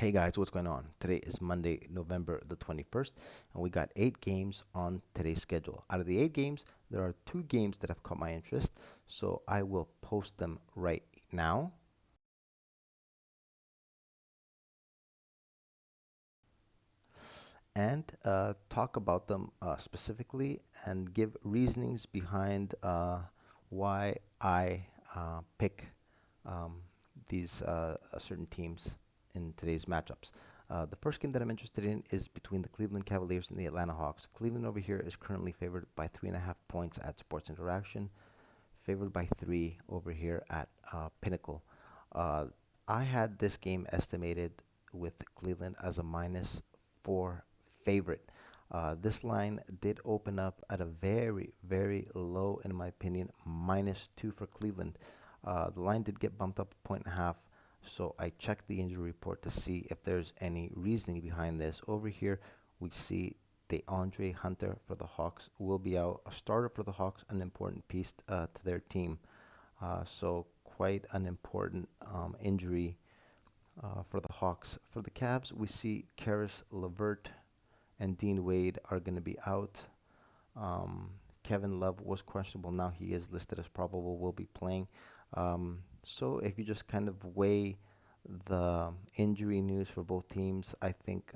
Hey guys, what's going on? Today is Monday, November the 21st, and we got 8 games on today's schedule. Out of the 8 games, there are 2 games that have caught my interest, so I will post them right now and talk about them specifically and give reasonings behind why I pick um, these certain teams in today's matchups. The first game that I'm interested in is between the Cleveland Cavaliers and the Atlanta Hawks. Cleveland over here is currently favored by 3.5 points at Sports Interaction, favored by 3 over here at Pinnacle. Uh, I had this game estimated with Cleveland as a -4 favorite. This line did open up at a very, very low, in my opinion, -2 for Cleveland. The line did get bumped up a point and a half, so I checked the injury report to see if there's any reasoning behind this. Over here, we see DeAndre Hunter for the Hawks will be out. A starter for the Hawks, an important piece to their team. So quite an important injury for the Hawks. For the Cavs, we see Karis LeVert and Dean Wade are going to be out. Um, Kevin Love was questionable. Now he is listed as probable, will be playing. So if you just kind of weigh the injury news for both teams, I think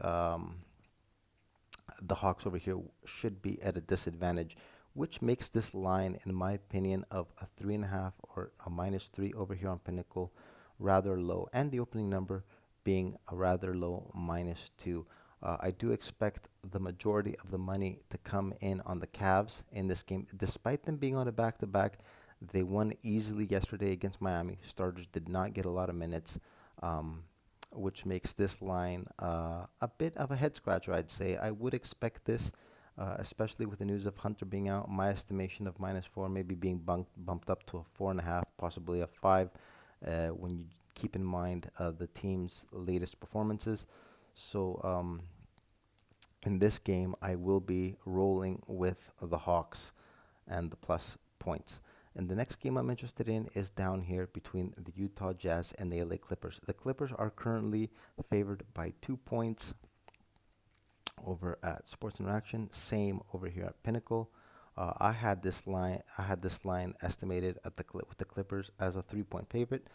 the Hawks over here should be at a disadvantage, which makes this line, in my opinion, of a 3.5 or a -3 over here on Pinnacle rather low, and the opening number being a rather low -2. I do expect the majority of the money to come in on the Cavs in this game. Despite them being on a back-to-back, they won easily yesterday against Miami. Starters did not get a lot of minutes. Um, which makes this line a bit of a head scratcher, I'd say. I would expect this, especially with the news of Hunter being out. My estimation of -4, maybe being bumped up to a 4.5, possibly a 5, when you keep in mind the team's latest performances. So in this game, I will be rolling with the Hawks and the plus points. And the next game I'm interested in is down here between the Utah Jazz and the LA Clippers. The Clippers are currently favored by 2 points over at Sports Interaction. Same over here at Pinnacle. I had this line estimated at with the Clippers as a 3-point favorite.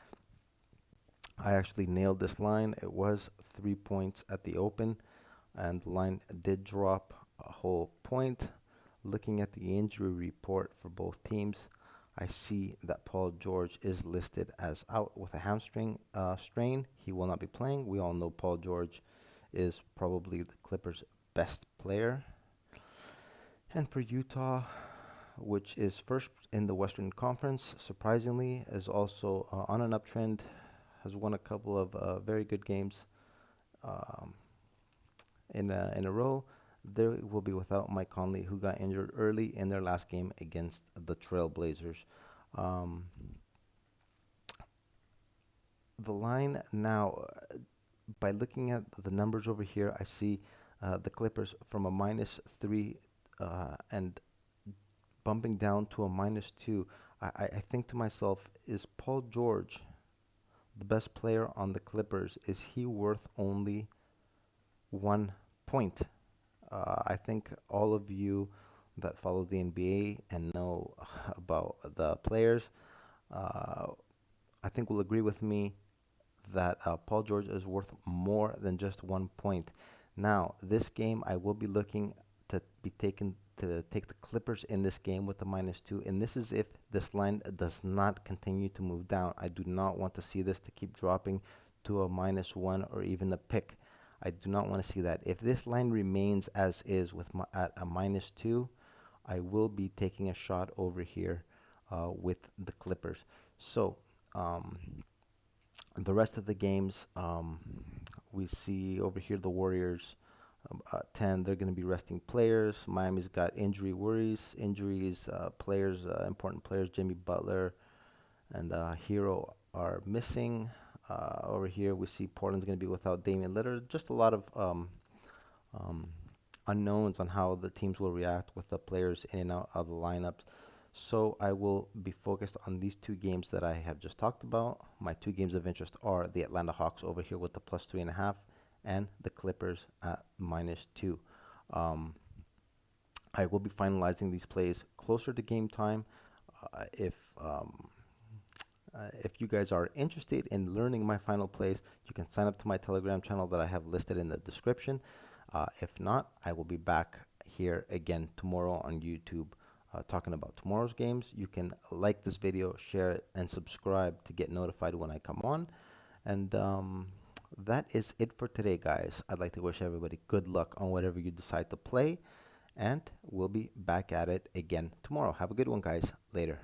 I actually nailed this line. It was 3 points at the open, and the line did drop a whole point. Looking at the injury report for both teams, I see that Paul George is listed as out with a hamstring strain. He will not be playing. We all know Paul George is probably the Clippers' best player. And for Utah, which is first in the Western Conference, surprisingly, is also on an uptrend, has won a couple of very good games um, in a row. They will be without Mike Conley, who got injured early in their last game against the Trailblazers. Um, the line now, by looking at the numbers over here, I see the Clippers from a -3 and bumping down to a -2. I think to myself, is Paul George the best player on the Clippers? Is he worth only 1 point? I think all of you that follow the NBA and know about the players, uh, I think will agree with me that Paul George is worth more than just 1 point. Now, this game I will be looking to take the Clippers in this game with the -2, and this is if this line does not continue to move down. I do not want to see this to keep dropping to a -1 or even a pick. I do not want to see that. If this line remains as is with at a -2, I will be taking a shot over here with the Clippers. So um, the rest of the games, we see over here the Warriors 10. They're going to be resting players. Miami's got injuries, players, important players. Jimmy Butler and Hero are missing. Over here, we see Portland's going to be without Damian Lillard. Just a lot of um, unknowns on how the teams will react with the players in and out of the lineups. So I will be focused on these 2 games that I have just talked about. My 2 games of interest are the Atlanta Hawks over here with the +3.5, and the Clippers at -2. Um, I will be finalizing these plays closer to game time. If you guys are interested in learning my final plays, you can sign up to my Telegram channel that I have listed in the description. If not, I will be back here again tomorrow on YouTube talking about tomorrow's games. You can like this video, share it, and subscribe to get notified when I come on. And that is it for today, guys. I'd like to wish everybody good luck on whatever you decide to play, and we'll be back at it again tomorrow. Have a good one, guys. Later.